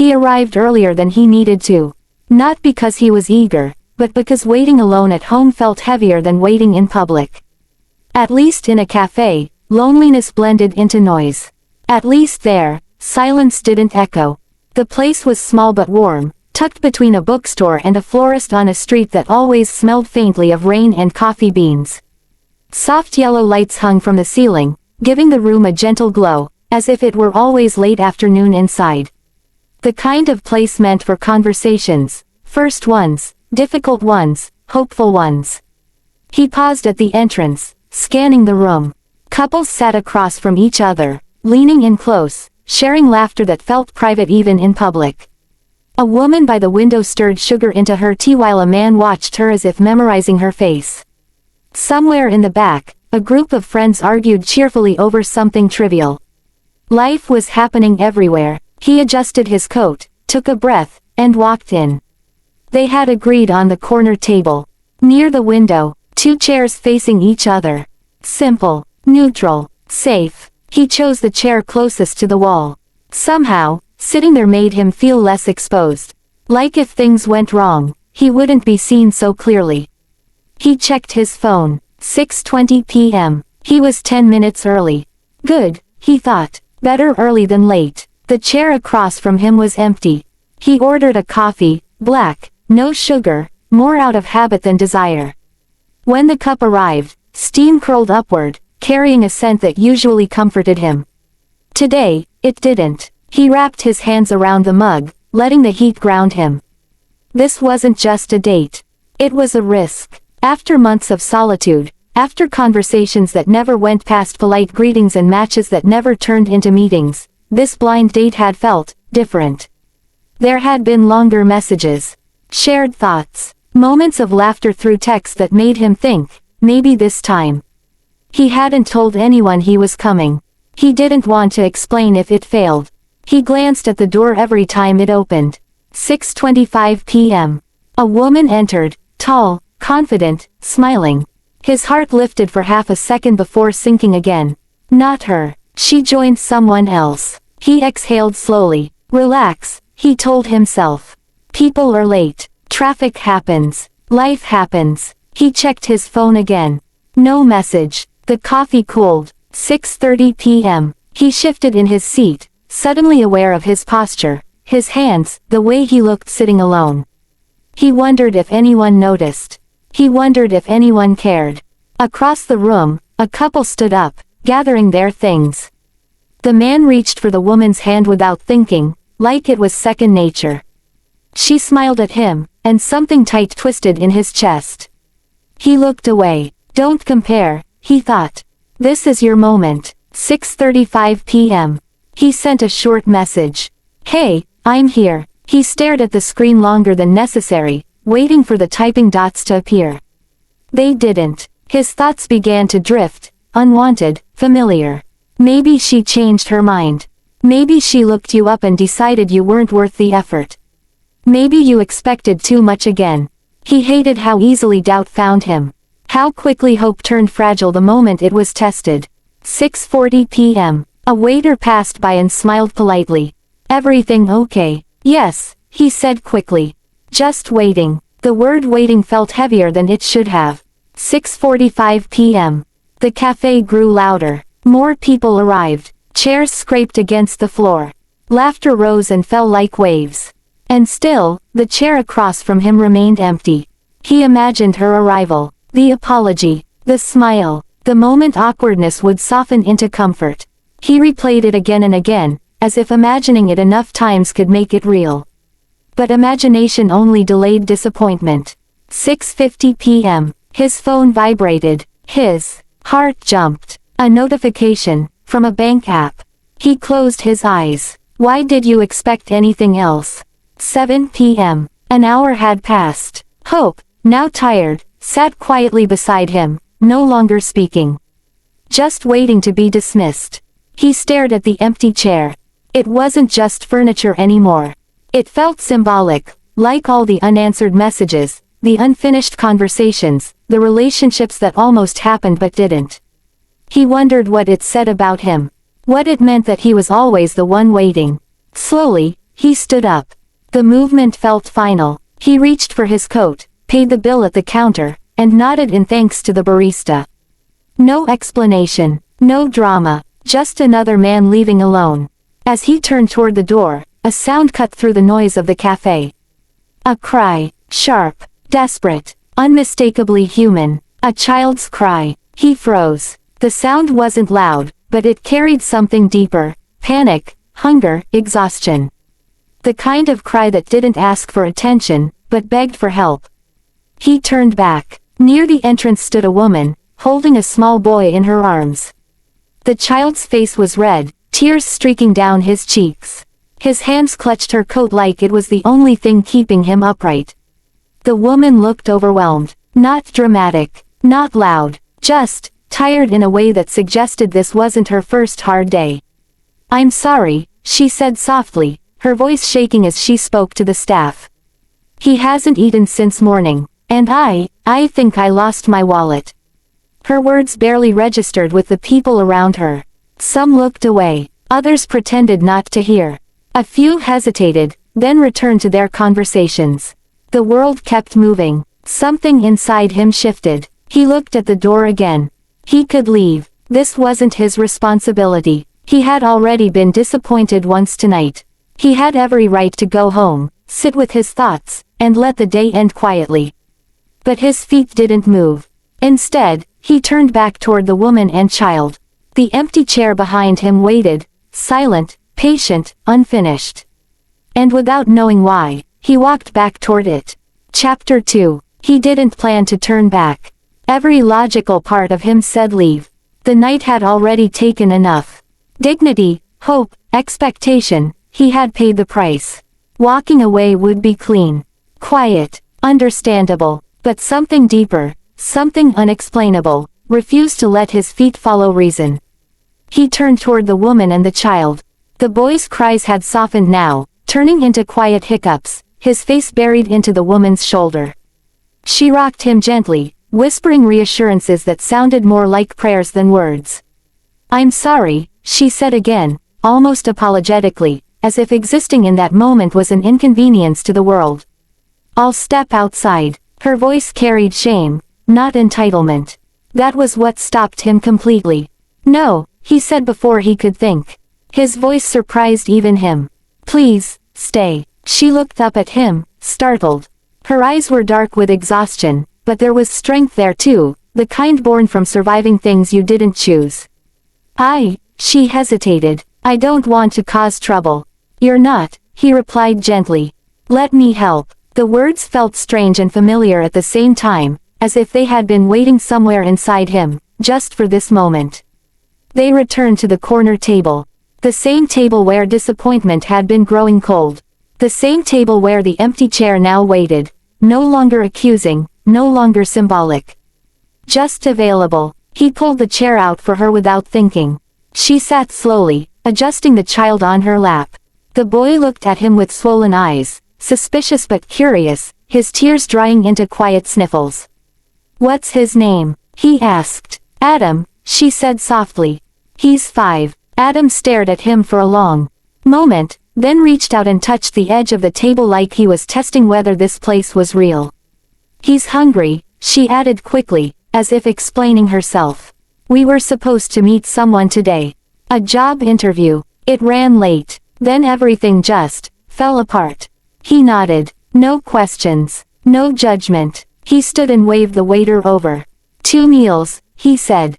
He arrived earlier than he needed to. Not because he was eager, but because waiting alone at home felt heavier than waiting in public. At least in a cafe, loneliness blended into noise. At least there, silence didn't echo. The place was small but warm, tucked between a bookstore and a florist on a street that always smelled faintly of rain and coffee beans. Soft yellow lights hung from the ceiling, giving the room a gentle glow, as if it were always late afternoon inside. The kind of place meant for conversations, first ones, difficult ones, hopeful ones. He paused at the entrance, scanning the room. Couples sat across from each other, leaning in close, sharing laughter that felt private even in public. A woman by the window stirred sugar into her tea while a man watched her as if memorizing her face. Somewhere in the back, a group of friends argued cheerfully over something trivial. Life was happening everywhere. He adjusted his coat, took a breath, and walked in. They had agreed on the corner table. Near the window, 2 chairs facing each other. Simple, neutral, safe. He chose the chair closest to the wall. Somehow, sitting there made him feel less exposed. Like if things went wrong, he wouldn't be seen so clearly. He checked his phone. 6:20 p.m. He was 10 minutes early. Good, he thought. Better early than late. The chair across from him was empty. He ordered a coffee, black, no sugar, more out of habit than desire. When the cup arrived, steam curled upward, carrying a scent that usually comforted him. Today, it didn't. He wrapped his hands around the mug, letting the heat ground him. This wasn't just a date. It was a risk. After months of solitude, after conversations that never went past polite greetings and matches that never turned into meetings, this blind date had felt different. There had been longer messages, shared thoughts, moments of laughter through text that made him think, maybe this time. He hadn't told anyone he was coming. He didn't want to explain if it failed. He glanced at the door every time it opened. 6:25 p.m. A woman entered, tall, confident, smiling. His heart lifted for half a second before sinking again. Not her. She joined someone else. He exhaled slowly. Relax, he told himself. People are late. Traffic happens. Life happens. He checked his phone again. No message. The coffee cooled. 6:30 p.m. He shifted in his seat, suddenly aware of his posture, his hands, the way he looked sitting alone. He wondered if anyone noticed. He wondered if anyone cared. Across the room, a couple stood up, gathering their things. The man reached for the woman's hand without thinking, like it was second nature. She smiled at him, and something tight twisted in his chest. He looked away. Don't compare, he thought. This is your moment. 6:35 p.m. He sent a short message. Hey, I'm here. He stared at the screen longer than necessary, waiting for the typing dots to appear. They didn't. His thoughts began to drift, unwanted, familiar. Maybe she changed her mind. Maybe she looked you up and decided you weren't worth the effort. Maybe you expected too much again. He hated how easily doubt found him. How quickly hope turned fragile the moment it was tested. 6:40 p.m. A waiter passed by and smiled politely. Everything okay? Yes, he said quickly. Just waiting. The word waiting felt heavier than it should have. 6:45 p.m. The cafe grew louder. More people arrived. Chairs scraped against the floor. Laughter rose and fell like waves. And still, the chair across from him remained empty. He imagined her arrival. The apology. The smile. The moment awkwardness would soften into comfort. He replayed it again and again, as if imagining it enough times could make it real. But imagination only delayed disappointment. 6:50 p.m. His phone vibrated. His heart jumped. A notification, from a bank app. He closed his eyes. Why did you expect anything else? 7 p.m. An hour had passed. Hope, now tired, sat quietly beside him, no longer speaking. Just waiting to be dismissed. He stared at the empty chair. It wasn't just furniture anymore. It felt symbolic, like all the unanswered messages, the unfinished conversations, the relationships that almost happened but didn't. He wondered what it said about him. What it meant that he was always the one waiting. Slowly, He stood up. The movement felt final. He reached for his coat, paid the bill at the counter, and nodded in thanks to the barista. No explanation, no drama, just another man leaving alone. As he turned toward the door, a sound cut through the noise of the cafe. A cry, sharp, desperate, unmistakably human, a child's cry. He froze. The sound wasn't loud, but it carried something deeper: panic, hunger, exhaustion. The kind of cry that didn't ask for attention, but begged for help. He turned back. Near the entrance stood a woman, holding a small boy in her arms. The child's face was red, tears streaking down his cheeks. His hands clutched her coat like it was the only thing keeping him upright. The woman looked overwhelmed. Not dramatic, not loud, just tired in a way that suggested this wasn't her first hard day. "I'm sorry," she said softly, her voice shaking as she spoke to the staff. "He hasn't eaten since morning, and I think I lost my wallet." Her words barely registered with the people around her. Some looked away, others pretended not to hear. A few hesitated, then returned to their conversations. The world kept moving. Something inside him shifted. He looked at the door again. He could leave. This wasn't his responsibility. He had already been disappointed once tonight. He had every right to go home, sit with his thoughts, and let the day end quietly. But his feet didn't move. Instead, he turned back toward the woman and child. The empty chair behind him waited, silent, patient, unfinished. And without knowing why, he walked back toward it. Chapter 2. He didn't plan to turn back. Every logical part of him said leave. The night had already taken enough. Dignity, hope, expectation, he had paid the price. Walking away would be clean. Quiet, understandable, but something deeper, something unexplainable, refused to let his feet follow reason. He turned toward the woman and the child. The boy's cries had softened now, turning into quiet hiccups, his face buried into the woman's shoulder. She rocked him gently, whispering reassurances that sounded more like prayers than words. "I'm sorry," she said again, almost apologetically, as if existing in that moment was an inconvenience to the world. "I'll step outside." Her voice carried shame, not entitlement. That was what stopped him completely. "No," he said before he could think. His voice surprised even him. "Please, stay." She looked up at him, startled. Her eyes were dark with exhaustion, but there was strength there too, the kind born from surviving things you didn't choose. She hesitated. "I don't want to cause trouble." "You're not," he replied gently. "Let me help." The words felt strange and familiar at the same time, as if they had been waiting somewhere inside him, just for this moment. They returned to the corner table. The same table where disappointment had been growing cold. The same table where the empty chair now waited, no longer accusing, no longer symbolic. Just available. He pulled the chair out for her without thinking. She sat slowly, adjusting the child on her lap. The boy looked at him with swollen eyes, suspicious but curious, his tears drying into quiet sniffles. "What's his name?" he asked. "Adam," she said softly. "He's 5. Adam stared at him for a long moment, then reached out and touched the edge of the table like he was testing whether this place was real. "He's hungry," she added quickly, as if explaining herself. "We were supposed to meet someone today. A job interview. It ran late." Then everything just fell apart. He nodded. No questions. No judgment. He stood and waved the waiter over. "2 meals," he said.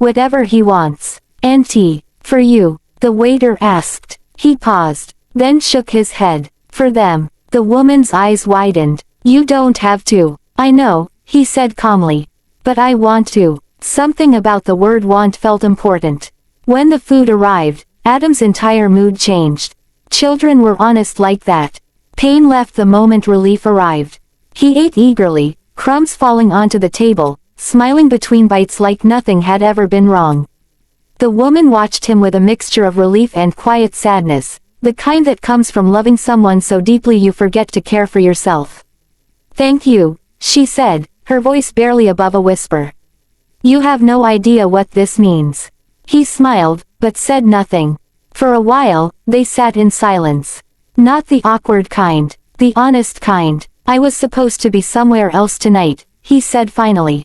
"Whatever he wants. And tea. For you?" the waiter asked. He paused, then shook his head. "For them." The woman's eyes widened. "You don't have to." "I know," he said calmly. "But I want to." Something about the word want felt important. When the food arrived, Adam's entire mood changed. Children were honest like that. Pain left the moment relief arrived. He ate eagerly, crumbs falling onto the table, smiling between bites like nothing had ever been wrong. The woman watched him with a mixture of relief and quiet sadness, the kind that comes from loving someone so deeply you forget to care for yourself. "Thank you," she said, her voice barely above a whisper. "You have no idea what this means." He smiled, but said nothing. For a while, they sat in silence. Not the awkward kind, the honest kind. I was supposed to be somewhere else tonight, he said finally.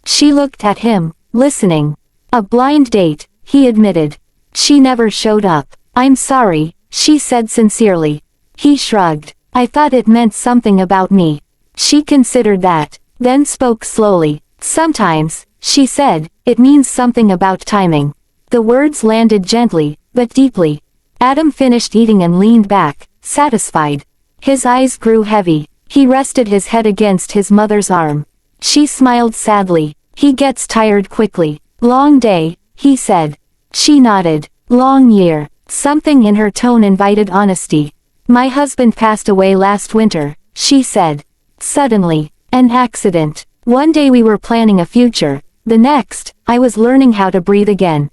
She looked at him, listening. A blind date, he admitted. She never showed up. I'm sorry, she said sincerely. He shrugged. I thought it meant something about me. She considered that, then spoke slowly. Sometimes, she said, it means something about timing. The words landed gently, but deeply. Adam finished eating and leaned back, satisfied. His eyes grew heavy. He rested his head against his mother's arm. She smiled sadly. He gets tired quickly. Long day, he said. She nodded. Long year. Something in her tone invited honesty. My husband passed away last winter, she said. Suddenly. An accident. One day we were planning a future, the next, I was learning how to breathe again.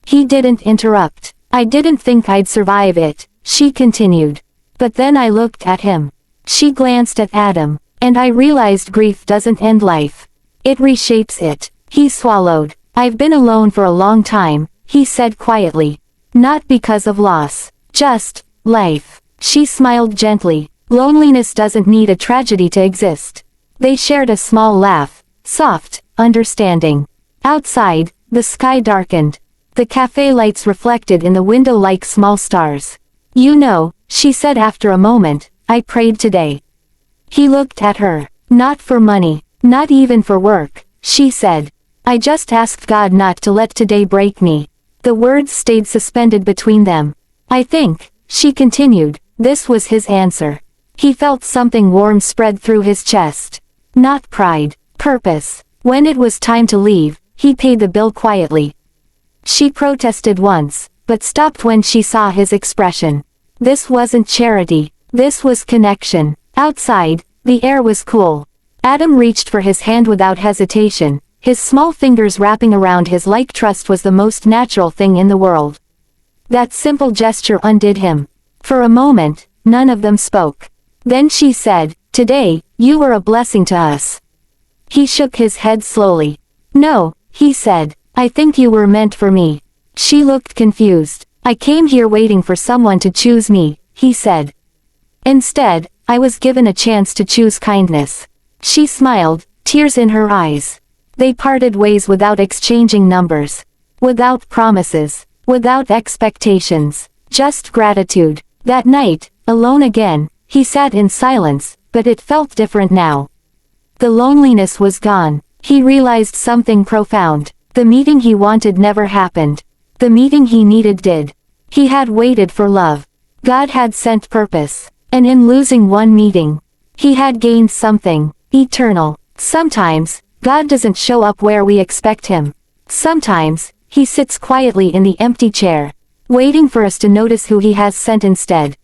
He didn't interrupt. I didn't think I'd survive it, she continued. But then I looked at him. She glanced at Adam, and I realized grief doesn't end life. It reshapes it. He swallowed. I've been alone for a long time, he said quietly. Not because of loss. Just, life. She smiled gently. Loneliness doesn't need a tragedy to exist. They shared a small laugh, soft, understanding. Outside, the sky darkened. The cafe lights reflected in the window like small stars. You know, she said after a moment, I prayed today. He looked at her. Not for money, not even for work, she said. I just asked God not to let today break me. The words stayed suspended between them. I think, she continued, this was his answer. He felt something warm spread through his chest. Not pride, purpose. When it was time to leave, he paid the bill quietly. She protested once, but stopped when she saw his expression. This wasn't charity, this was connection. Outside, the air was cool. Adam reached for his hand without hesitation, his small fingers wrapping around his like trust was the most natural thing in the world. That simple gesture undid him. For a moment, none of them spoke. Then she said, today, you were a blessing to us. He shook his head slowly. No, he said, I think you were meant for me. She looked confused. I came here waiting for someone to choose me, he said. Instead, I was given a chance to choose kindness. She smiled, tears in her eyes. They parted ways without exchanging numbers. Without promises. Without expectations. Just gratitude. That night, alone again, he sat in silence, but it felt different now. The loneliness was gone. He realized something profound. The meeting he wanted never happened. The meeting he needed did. He had waited for love. God had sent purpose. And in losing one meeting, he had gained something eternal. Sometimes, God doesn't show up where we expect him. Sometimes, he sits quietly in the empty chair, waiting for us to notice who he has sent instead.